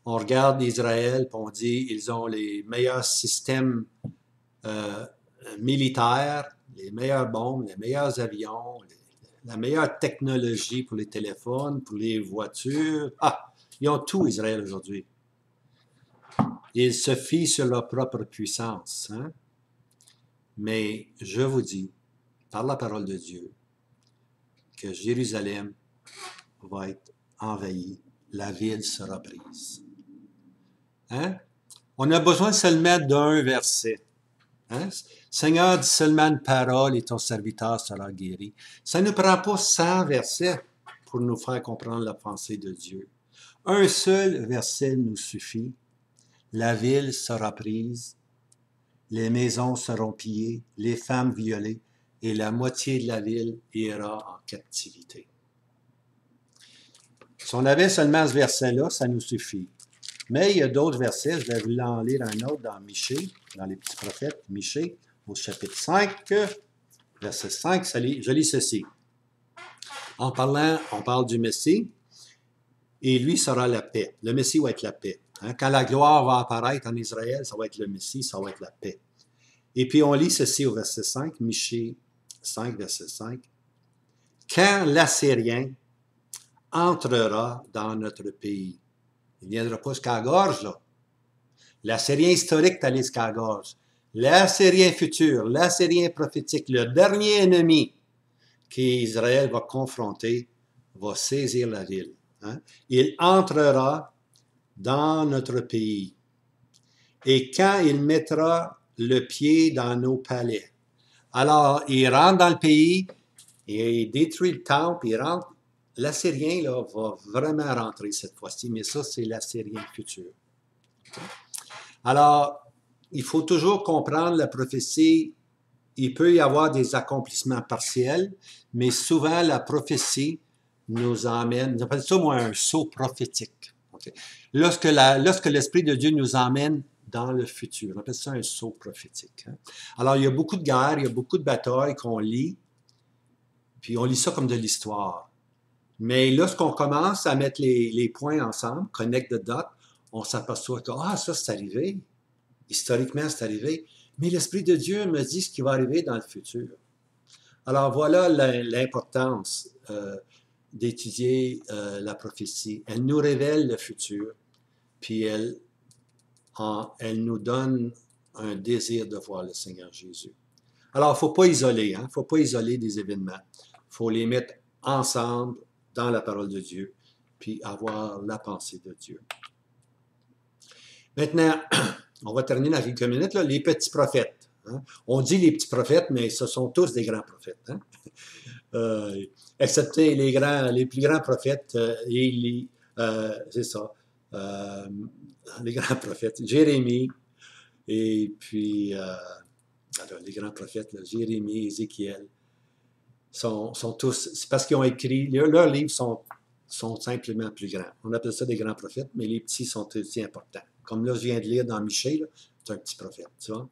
on regarde Israël et on dit ils ont les meilleurs systèmes militaires, les meilleures bombes, les meilleurs avions, la meilleure technologie pour les téléphones, pour les voitures. Ah, ils ont tout Israël aujourd'hui. Ils se fient sur leur propre puissance. Hein? Mais je vous dis, par la parole de Dieu, que Jérusalem va être envahie, la ville sera prise. Hein? On a besoin seulement d'un verset. Hein? Seigneur, dis seulement une parole et ton serviteur sera guéri. Ça ne nous prend pas 100 versets pour nous faire comprendre la pensée de Dieu. Un seul verset nous suffit. La ville sera prise, les maisons seront pillées, les femmes violées, et la moitié de la ville ira en captivité. Si on avait seulement ce verset-là, ça nous suffit. Mais il y a d'autres versets, je vais vous en lire un autre dans Michée, dans les petits prophètes, Michée, au chapitre 5, verset 5, je lis ceci. On parle du Messie, et lui sera la paix. Le Messie va être la paix. Hein? Quand la gloire va apparaître en Israël, ça va être le Messie, ça va être la paix. Et puis on lit ceci au verset 5, Michée 5, verset 5. Quand l'Assyrien entrera dans notre pays, il ne viendra pas jusqu'à la gorge, là. L'Assyrien historique est allé jusqu'à la gorge. L'Assyrien futur, l'Assyrien prophétique, le dernier ennemi qu'Israël va confronter, va saisir la ville. Hein? Il entrera dans notre pays. Et quand il mettra le pied dans nos palais, alors il rentre dans le pays, et il détruit le temple, il rentre. L'Assyrien là, va vraiment rentrer cette fois-ci, mais ça, c'est l'Assyrien futur. Okay? Alors, il faut toujours comprendre la prophétie. Il peut y avoir des accomplissements partiels, mais souvent la prophétie nous emmène, j'appelle ça moi un saut prophétique. Okay? Lorsque l'Esprit de Dieu nous emmène dans le futur, on appelle ça un saut prophétique. Hein? Alors, il y a beaucoup de guerres, il y a beaucoup de batailles qu'on lit, puis on lit ça comme de l'histoire. Mais lorsqu'on commence à mettre les points ensemble, connect the dots, on s'aperçoit que, ça c'est arrivé. Historiquement, c'est arrivé. Mais l'Esprit de Dieu me dit ce qui va arriver dans le futur. Alors voilà l'importance d'étudier la prophétie. Elle nous révèle le futur, puis elle nous donne un désir de voir le Seigneur Jésus. Alors, il ne faut pas isoler, hein? Il ne faut pas isoler des événements. Il faut les mettre ensemble dans la parole de Dieu, puis avoir la pensée de Dieu. Maintenant, on va terminer dans quelques minutes, là, les petits prophètes. Hein? On dit les petits prophètes, mais ce sont tous des grands prophètes. Hein? Excepté les plus grands prophètes, c'est ça, les grands prophètes, Jérémie, et puis alors, les grands prophètes, là, Jérémie, Ézéchiel, sont tous, c'est parce qu'ils ont écrit, leurs livres sont simplement plus grands. On appelle ça des grands prophètes, mais les petits sont aussi importants. Comme là, je viens de lire dans Michée, c'est un petit prophète, tu vois.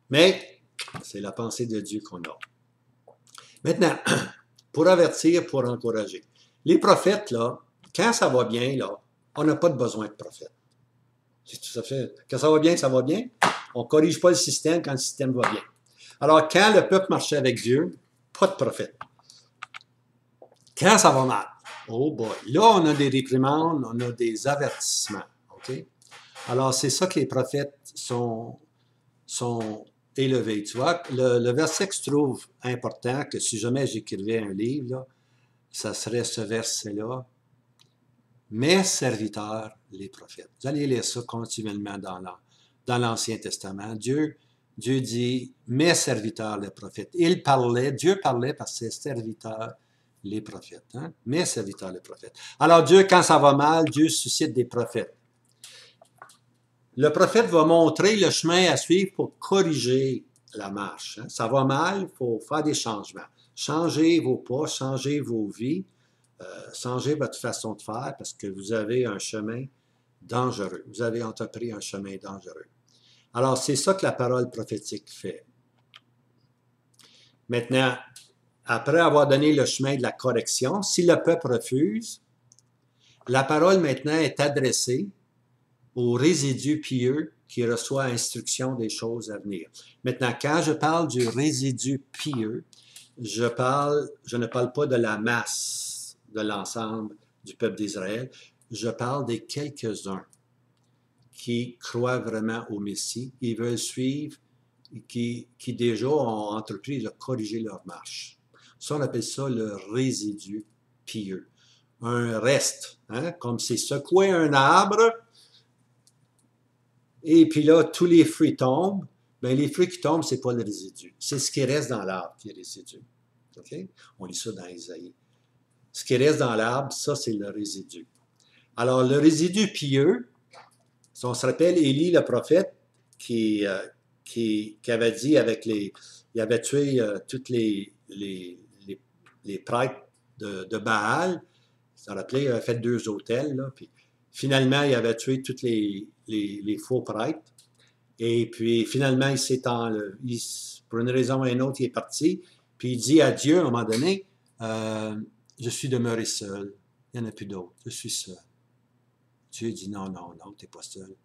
Mais c'est la pensée de Dieu qu'on a. Maintenant, pour avertir, pour encourager. Les prophètes, là, quand ça va bien, là, on n'a pas de besoin de prophète. C'est tout à fait. Quand ça va bien, ça va bien. On ne corrige pas le système quand le système va bien. Alors, quand le peuple marchait avec Dieu, pas de prophète. Quand ça va mal, oh boy, là, on a des réprimandes, on a des avertissements. OK? Alors, c'est ça que les prophètes sont élevés. Tu vois, le verset que je trouve important, que si jamais j'écrivais un livre, là, ça serait ce verset-là. Mes serviteurs, les prophètes. Vous allez lire ça continuellement dans l'Ancien Testament. Dieu dit, mes serviteurs, les prophètes. Dieu parlait par ses serviteurs, les prophètes. Hein? Mes serviteurs, les prophètes. Alors Dieu, quand ça va mal, Dieu suscite des prophètes. Le prophète va montrer le chemin à suivre pour corriger la marche. Hein? Ça va mal, il faut faire des changements. Changez vos pas, changez vos vies, changez votre façon de faire parce que vous avez un chemin dangereux. Vous avez entrepris un chemin dangereux. Alors, c'est ça que la parole prophétique fait. Maintenant, après avoir donné le chemin de la correction, si le peuple refuse, la parole maintenant est adressée au résidu pieux qui reçoit instruction des choses à venir. Maintenant, quand je parle du résidu pieux, je ne parle pas de la masse de l'ensemble du peuple d'Israël, je parle des quelques-uns qui croient vraiment au Messie, ils veulent suivre, qui déjà ont entrepris de corriger leur marche. Ça, on appelle ça le résidu pieux. Un reste, hein, comme c'est secouer un arbre, et puis là, tous les fruits tombent. Bien, les fruits qui tombent, ce n'est pas le résidu. C'est ce qui reste dans l'arbre qui est le résidu. Okay? On lit ça dans Isaïe. Ce qui reste dans l'arbre, ça, c'est le résidu. Alors, le résidu pieux, si on se rappelle, Élie, le prophète, qui avait dit il avait tué tous les prêtres de Baal. Ça se rappelait, il avait fait 2 autels, là, puis finalement, il avait tué tous les faux prêtres. Et puis, finalement, pour une raison ou une autre, il est parti. Puis, il dit à Dieu, à un moment donné, je suis demeuré seul. Il n'y en a plus d'autres. Je suis seul. Dieu dit, non, tu n'es pas seul.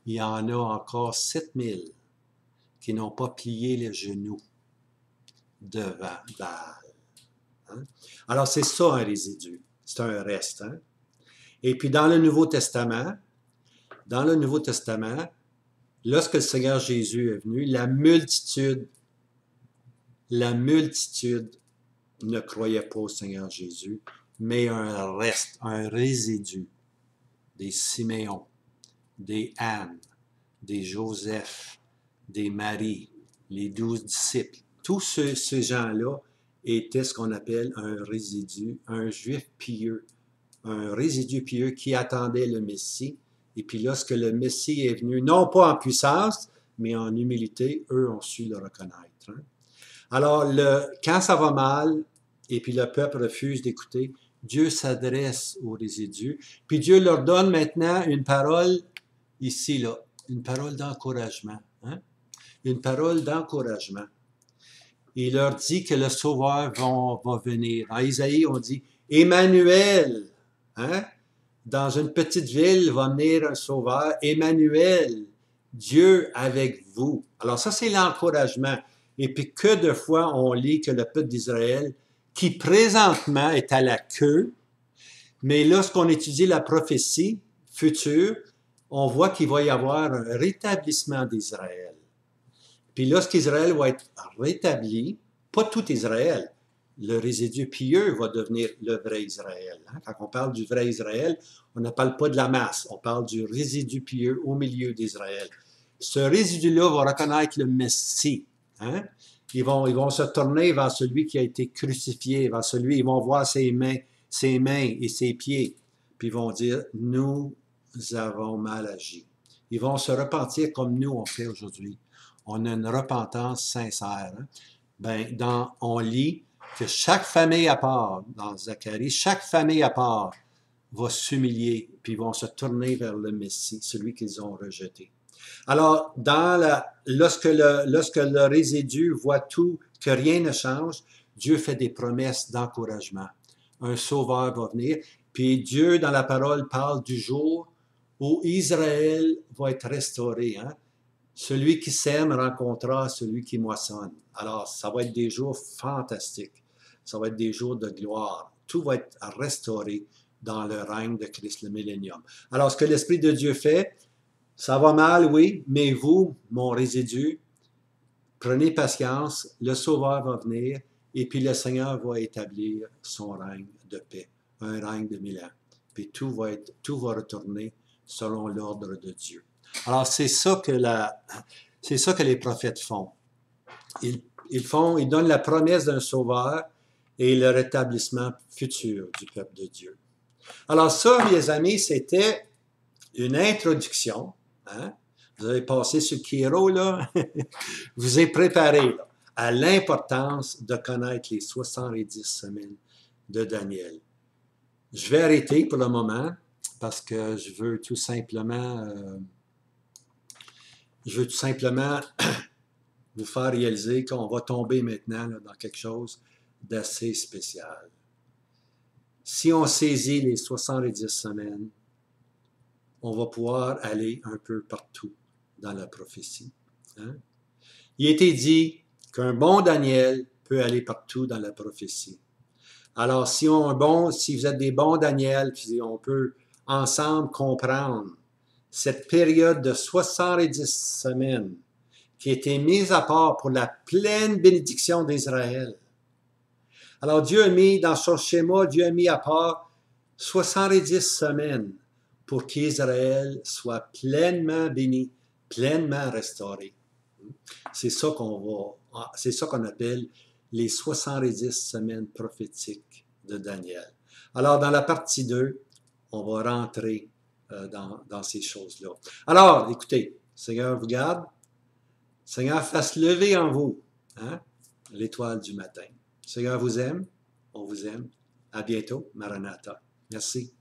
Il y en a encore 7000 qui n'ont pas plié les genoux devant Baal. Hein? Alors, c'est ça un résidu. C'est un reste. Hein? Et puis, dans le Nouveau Testament, lorsque le Seigneur Jésus est venu, la multitude ne croyait pas au Seigneur Jésus, mais un reste, un résidu des Siméon, des Anne, des Joseph, des Marie, les 12 disciples. Tous ces gens-là étaient ce qu'on appelle un résidu, un juif pieux, un résidu pieux qui attendait le Messie. Et puis lorsque le Messie est venu, non pas en puissance, mais en humilité, eux ont su le reconnaître. Hein? Alors, quand ça va mal, et puis le peuple refuse d'écouter, Dieu s'adresse aux résidus, puis Dieu leur donne maintenant une parole, ici, là, une parole d'encouragement. Hein? Une parole d'encouragement. Il leur dit que le Sauveur va venir. En Isaïe, on dit « Emmanuel hein? ». Dans une petite ville va venir un Sauveur. « Emmanuel, Dieu avec vous ». Alors ça, c'est l'encouragement. Et puis que de fois on lit que le peuple d'Israël, qui présentement est à la queue, mais lorsqu'on étudie la prophétie future, on voit qu'il va y avoir un rétablissement d'Israël. Puis lorsqu'Israël va être rétabli, pas tout Israël, le résidu pieux va devenir le vrai Israël. Hein? Quand on parle du vrai Israël, on ne parle pas de la masse, on parle du résidu pieux au milieu d'Israël. Ce résidu-là va reconnaître le Messie. Hein? Ils vont se tourner vers celui qui a été crucifié, vers celui, ils vont voir ses mains et ses pieds, puis ils vont dire, nous avons mal agi. Ils vont se repentir comme nous on fait aujourd'hui. On a une repentance sincère. Hein? Ben, on lit que chaque famille à part, dans Zacharie, chaque famille à part va s'humilier, puis vont se tourner vers le Messie, celui qu'ils ont rejeté. Alors, lorsque le résidu voit tout, que rien ne change, Dieu fait des promesses d'encouragement. Un sauveur va venir, puis Dieu, dans la parole, parle du jour où Israël va être restauré. Hein? Celui qui sème rencontrera celui qui moissonne. Alors, ça va être des jours fantastiques. Ça va être des jours de gloire. Tout va être restauré dans le règne de Christ, le millénium. Alors, ce que l'Esprit de Dieu fait, ça va mal, oui, mais vous, mon résidu, prenez patience, le Sauveur va venir, et puis le Seigneur va établir son règne de paix, un règne de 1000 ans. Puis tout va retourner selon l'ordre de Dieu. Alors, c'est ça que les prophètes font. Ils donnent la promesse d'un Sauveur et le rétablissement futur du peuple de Dieu. Alors ça, mes amis, c'était une introduction. Hein? Vous avez passé sur Kiro, là. Vous êtes préparé là, à l'importance de connaître les 70 semaines de Daniel. Je vais arrêter pour le moment parce que je veux tout simplement vous faire réaliser qu'on va tomber maintenant là, dans quelque chose d'assez spécial. Si on saisit les 70 semaines, on va pouvoir aller un peu partout dans la prophétie. Hein? Il a été dit qu'un bon Daniel peut aller partout dans la prophétie. Alors, si vous êtes des bons Daniel, puis on peut ensemble comprendre cette période de 70 semaines qui a été mise à part pour la pleine bénédiction d'Israël. Alors, Dieu a mis dans son schéma, Dieu a mis à part 70 semaines pour qu'Israël soit pleinement béni, pleinement restauré. C'est ça qu'on appelle les 70 semaines prophétiques de Daniel. Alors, dans la partie 2, on va rentrer dans ces choses-là. Alors, écoutez, Seigneur vous garde, Seigneur fasse lever en vous hein, l'étoile du matin. Seigneur vous aime, on vous aime. À bientôt, Maranatha. Merci.